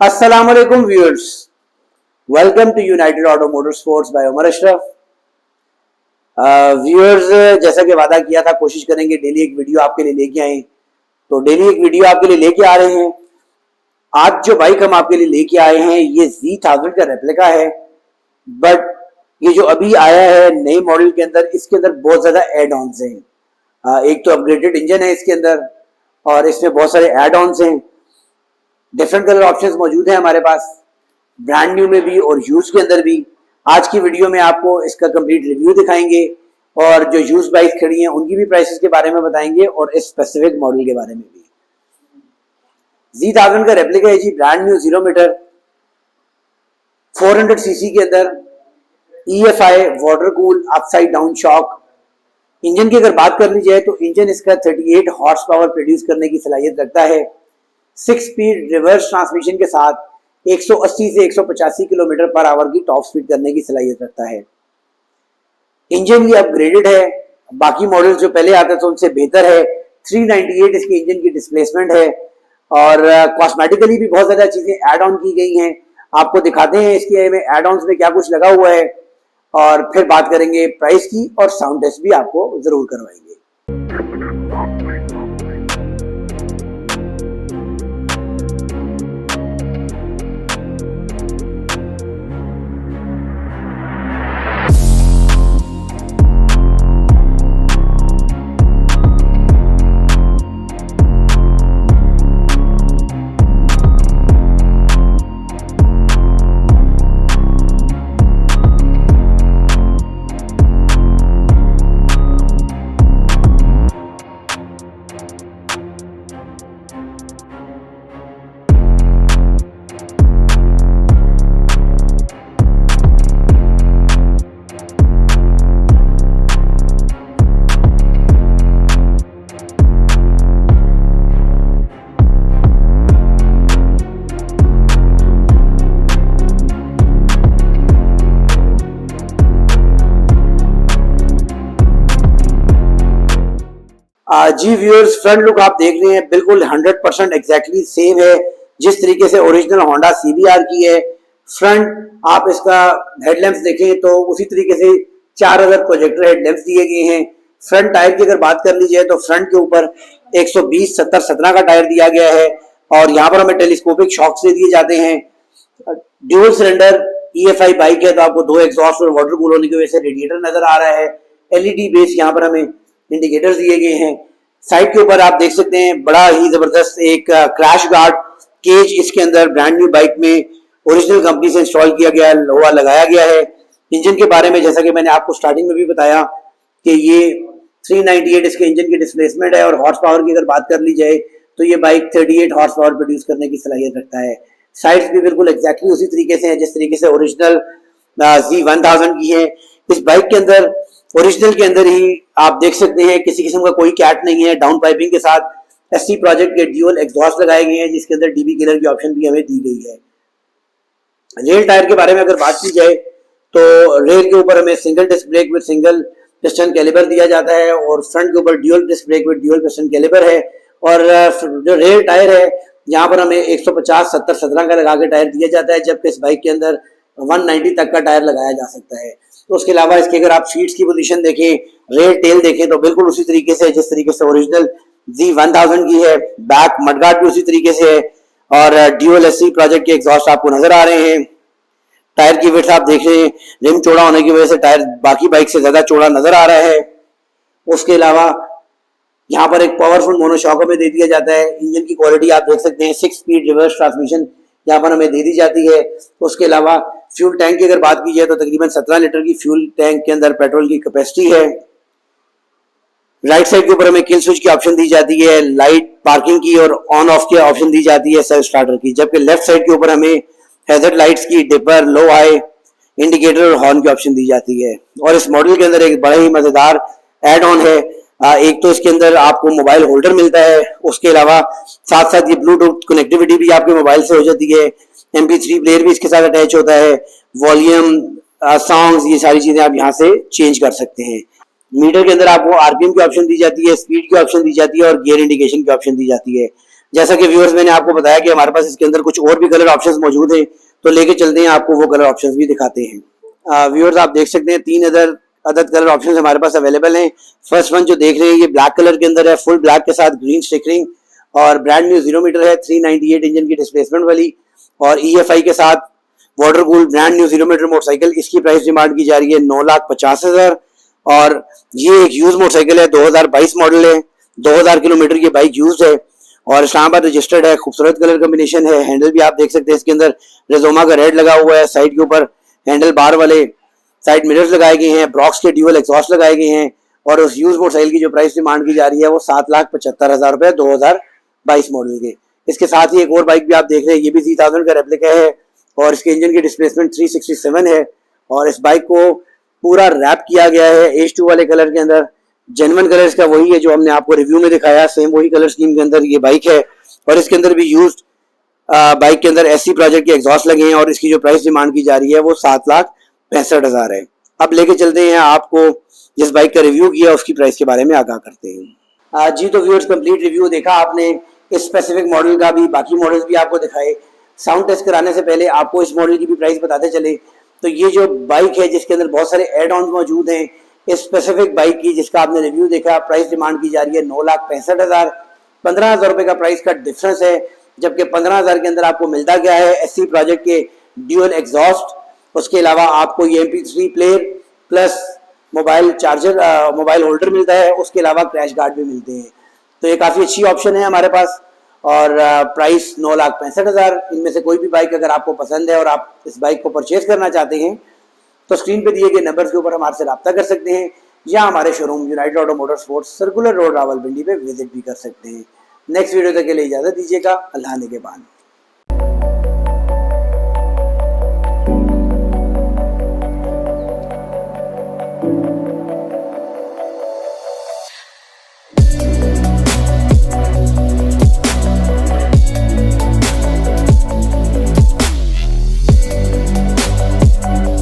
Assalamualaikum viewers, welcome to United Auto Motorsports by Umar Ashraf. Viewers, जैसा कि वादा किया था कोशिश करेंगे डेली एक वीडियो आपके लिए लेके आए, तो डेली एक वीडियो आपके लिए लेके आ रहे हैं। आज जो बाइक हम आपके लिए लेके आए हैं ये Z1000 का रेप्लिका है, बट ये जो अभी आया है नए मॉडल के अंदर, इसके अंदर बहुत ज़्यादा एड ऑन्स हैं। एक तो अपग्रेडेड इंजन है इसके अंदर और इसमें बहुत सारे एड ऑन्स हैं। डिफरेंट कलर ऑप्शंस मौजूद हैं हमारे पास, ब्रांड न्यू में भी और यूज के अंदर भी। आज की वीडियो में आपको इसका कंप्लीट रिव्यू दिखाएंगे और जो यूज बाइक खड़ी हैं उनकी भी प्राइसेस के बारे में बताएंगे और इस स्पेसिफिक मॉडल के बारे में भी। Z1000 का रेप्लिका है जी, ब्रांड न्यू 0 मीटर 400 सीसी के अंदर, EFI water cool upside down shock. Engine की अगर बात कर ली जाए तो इंजन इसका 38 हॉर्स पावर प्रोड्यूस करने की सलाहियत रखता है। 6 स्पीड रिवर्स ट्रांसमिशन के साथ 180 से 185 किलोमीटर पर आवर की टॉप स्पीड करने की सलाहियत रखता है। इंजन भी अपग्रेडेड है, बाकी मॉडल्स जो पहले आते थे उनसे बेहतर है। 398 इसके इंजन की डिस्प्लेसमेंट है और कॉस्मेटिकली भी बहुत ज़्यादा चीज़ें ऐड ऑन की गई हैं। आपको दिखाते हैं इसके में ऐड ऑन्स में क्या कुछ लगा हुआ है और फिर बात करेंगे प्राइस की और साउंड टेस्ट भी आपको ज़रूर करवाएंगे। जी व्यूअर्स, फ्रंट लुक आप देख रहे हैं बिल्कुल 100% एग्जैक्टली सेम है जिस तरीके से ओरिजिनल होंडा CBR की है। फ्रंट आप इसका हेडलैम्प्स देखें तो उसी तरीके से 4000 प्रोजेक्टर हेडलैम्प्स दिए गए हैं। फ्रंट टायर की अगर बात कर ली जाए तो फ्रंट के ऊपर 120/70/17 का टायर दिया गया है और यहाँ पर हमें टेलीस्कोपिक शॉक्स दे दिए जाते हैं। ड्यूल सिलेंडर EFI बाइक है तो आपको 2 एग्जॉस्ट और वाटर कूल होने की वजह से रेडिएटर नजर आ रहा है। LED बेस यहाँ पर हमें इंडिकेटर्स दिए गए हैं। साइड के ऊपर आप देख सकते हैं बड़ा ही जबरदस्त एक क्रैश गार्ड केज इसके अंदर ब्रांड न्यू बाइक में ओरिजिनल कंपनी से इंस्टॉल किया गया लोहा लगाया गया है। इंजन के बारे में जैसा कि मैंने आपको स्टार्टिंग में भी बताया कि ये 398 इसके इंजन की डिस्प्लेसमेंट है और हॉर्स पावर की अगर बात कर ली जाए तो ये बाइक 38 हॉर्स पावर प्रोड्यूस करने की सलाहियत रखता है। साइड्स भी बिल्कुल एग्जैक्टली उसी तरीके से है जिस तरीके से ओरिजिनल Z1000 की है। इस बाइक के अंदर ओरिजिनल के अंदर ही आप देख सकते हैं किसी किस्म का कोई कैट नहीं है। डाउन पाइपिंग के साथ ST प्रोजेक्ट के ड्यूल एग्जॉस्ट लगाए गए हैं जिसके अंदर DB किलर की ऑप्शन भी हमें दी गई है। रेल टायर के बारे में अगर बात की जाए तो रेल के ऊपर हमें single disc brake with single piston caliper दिया जाता है और फ्रंट के ऊपर dual disc brake with dual piston caliper है। और जो रेल टायर है यहाँ पर हमें 150/70/17 का लगा के टायर दिया जाता है, जबकि इस बाइक के अंदर 190 तक का टायर लगाया जा सकता है। तो उसके अलावा इसके अगर आप सीट्स की पोजीशन देखें, रेल टेल देखें तो बिल्कुल उसी तरीके से जिस तरीके से ओरिजिनल Z1000 की है। बैक मडगार्ड भी उसी तरीके से है और ड्यूल ST प्रोजेक्ट के एग्जॉस्ट आपको नजर आ रहे हैं। टायर की विड्थ आप देख रहे हैं, रिम चौड़ा होने की वजह से टायर बाकी बाइक से ज्यादा चौड़ा नजर आ रहा है। उसके अलावा यहाँ पर एक पावरफुल मोनोशॉक में दे दिया जाता है। इंजन की क्वालिटी आप देख सकते हैं, 6 स्पीड रिवर्स ट्रांसमिशन यहाँ पर हमें दे दी जाती है। उसके अलावा फ्यूल टैंक की अगर बात की जाए तो तकरीबन 17 लीटर की फ्यूल टैंक के अंदर पेट्रोल की कैपेसिटी है। राइट साइड के ऊपर हमें किल स्विच की ऑप्शन दी जाती है, लाइट पार्किंग की और ऑन ऑफ की ऑप्शन दी जाती है सेल्फ स्टार्टर की, जबकि लेफ्ट साइड के ऊपर हमें हैजर्ड लाइट्स की, डिपर, लो हाई इंडिकेटर और हॉर्न की ऑप्शन दी जाती है। और इस मॉडल के अंदर एक बड़ा ही मजेदार एड ऑन है। एक तो इसके अंदर आपको मोबाइल होल्डर मिलता है, उसके अलावा साथ साथ ये ब्लूटूथ कनेक्टिविटी भी आपके मोबाइल से हो जाती है। MP3 प्लेयर भी इसके साथ अटैच होता है, वॉल्यूम, सॉन्ग्स, ये सारी चीजें आप यहाँ से चेंज कर सकते हैं। मीटर के अंदर आपको RPM की ऑप्शन दी जाती है, स्पीड की ऑप्शन दी जाती है और गियर इंडिकेशन की ऑप्शन दी जाती है। जैसा कि व्यूअर्स मैंने आपको बताया कि हमारे पास इसके अंदर कुछ और भी कलर ऑप्शंस मौजूद हैं, तो लेके चलते हैं, आपको वो कलर ऑप्शंस भी दिखाते हैं। व्यूअर्स आप देख सकते हैं 3 अदद कलर ऑप्शंस हमारे पास अवेलेबल हैं। फर्स्ट वन जो देख रहे हैं ये ब्लैक कलर के अंदर है, फुल ब्लैक के साथ ग्रीन स्टिकरिंग और ब्रांड न्यू 0 मीटर है, 398 इंजन की डिस्प्लेसमेंट वाली और EFI के साथ water cool brand new 0 meter motorcycle. इसकी प्राइस डिमांड की जा रही है 9,50,000 और ये एक यूज मोटरसाइकिल है, 2022 मॉडल है, 2000 किलोमीटर की बाइक यूज है और इस्लामाबाद रजिस्टर्ड है। खूबसूरत कलर कॉम्बिनेशन है। हैंडल भी आप देख सकते हैं इसके अंदर रेजोमा का रेड लगा हुआ है, साइड के ऊपर हैंडल बार वाले साइड मिरर्स लगाए गए हैं, ब्रॉक्स के ड्यूअल एग्जॉस्ट लगाए गए हैं और उस यूज मोटरसाइकिल की जो प्राइस डिमांड की जा रही है वो 7,75,000 रुपए 2022 मॉडल के। इसके साथ ही एक और बाइक भी आप देख रहे हैं, ये भी 3000 का रेप्लिका है और इसके इंजन की डिस्प्लेसमेंट 367 है और इस बाइक को पूरा रैप किया गया है H2 वाले कलर के अंदर। जेन्युइन कलर इसका वही है जो हमने आपको रिव्यू में दिखाया, सेम वही कलर स्कीम के अंदर ये बाइक है और इसके अंदर भी यूज्ड बाइक के अंदर SC प्रोजेक्ट के एग्जॉस्ट लगे हैं और इसकी जो प्राइस डिमांड की जा रही है वो 7,65,000 है। अब लेके चलते हैं, आपको जिस बाइक का रिव्यू किया उसकी प्राइस के बारे में आगाह करते हैं। जी तो व्यूअर्स कंप्लीट रिव्यू देखा आपने इस स्पेसिफिक मॉडल का भी, बाकी मॉडल्स भी आपको दिखाए। साउंड टेस्ट कराने से पहले आपको इस मॉडल की भी प्राइस बताते चले तो ये जो बाइक है जिसके अंदर बहुत सारे एड ऑन मौजूद हैं, इस स्पेसिफिक बाइक की जिसका आपने रिव्यू देखा, प्राइस डिमांड की जा रही है 9,65,000। 15,000 रुपए का प्राइस का डिफरेंस है, जबकि 15,000 के अंदर आपको मिलता क्या है, SC प्रोजेक्ट के ड्यूअल एग्जॉस्ट, उसके अलावा आपको ये MP3 player plus mobile charger mobile holder मिलता है, उसके अलावा क्रैश गार्ड भी मिलते हैं। तो ये काफ़ी अच्छी ऑप्शन है हमारे पास और प्राइस 9,65,000। इनमें से कोई भी बाइक अगर आपको पसंद है और आप इस बाइक को परचेज करना चाहते हैं तो स्क्रीन पे दिए गए नंबर के ऊपर हमारे से रब्ता कर सकते हैं या हमारे showroom United auto Motors sports circular road Rawalpindi पे विजिट भी कर सकते हैं। नेक्स्ट वीडियो तक के लिए इजाज़त दीजिएगा। अल्लाह ने के बाद।